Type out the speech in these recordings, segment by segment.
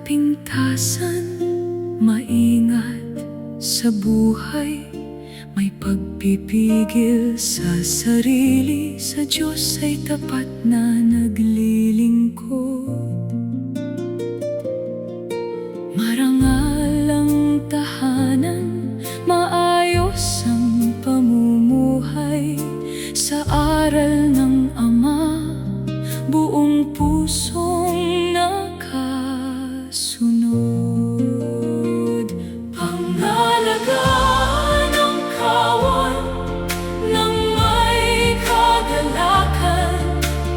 kapintasan, maingat sa buhay, may pagpipigil sa sarili, sa Diyos ay tapat na naglilingkod. Marangal ang tahanan, maayos ang pamumuhay, sa aral ng Ama, buong pusong nakasunod. Pangalagaan ang kawan ng may kagalakan,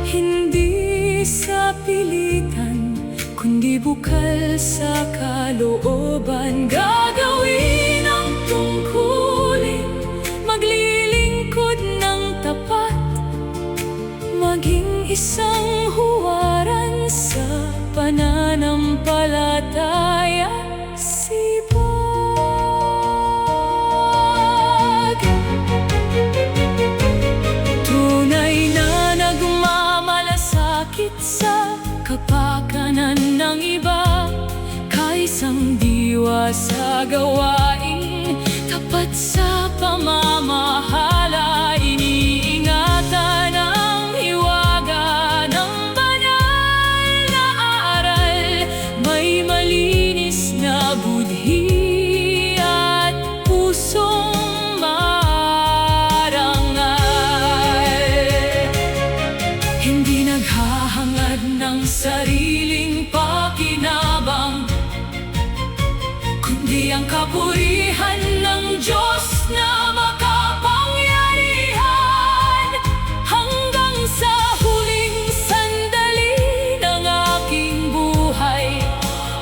hindi sa pilitan, kundi bukal sa kalooban. Gagawin ang tungkulin, maglilingkod ng tapat, maging isang huwaran sa pananampalataya. Sipag, tunay na nagmamalasakit sa kapakanan ng iba, kaisang diwa sa gawain, tapat sa pamamahala, iniingatan ang hiwaga ng banal na aral, may malinis na budhi at pusong marangal. Hindi naghahangad ng sariling pakinabang, kundi ang kapurihan ng Diyos na makapangyarihan. Hanggang sa huling sandali ng aking buhay,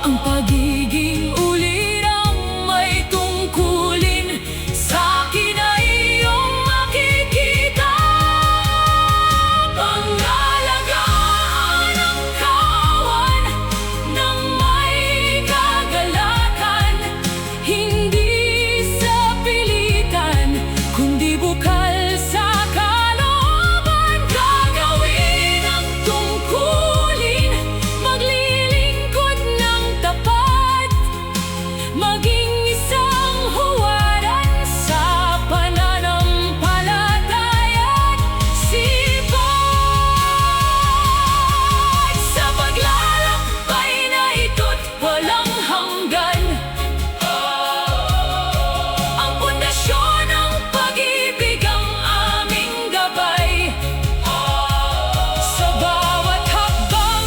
ang pagiging ulirang may tungkulin, sa akin ay iyong makikita. Pangalagaan ang kawan ng may kagalakan, hindi sa pilitan, kundi bukal sa kalooban. Gagawin ang tungkulin, maglilingkod ng tapat, maging isang huwaran sa pananampalataya at sipag. Sa paglalakbay na ito't walang hanggan, ang pundasyon ng pag-ibig ang aming gabay. Sa bawat hakbang,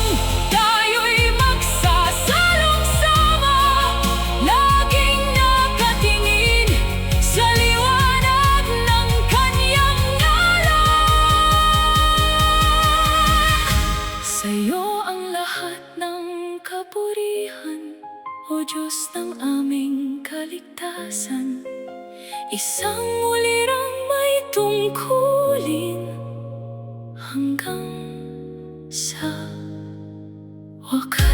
tayo'y magsasalong-sama, laging nakatingin sa liwanag ng Kanyang ngalan. Sa'yo ang lahat ng kapurihan, O Diyos ng aming kaligtasan, isang ulirang may tungkulin hanggang sa wakas.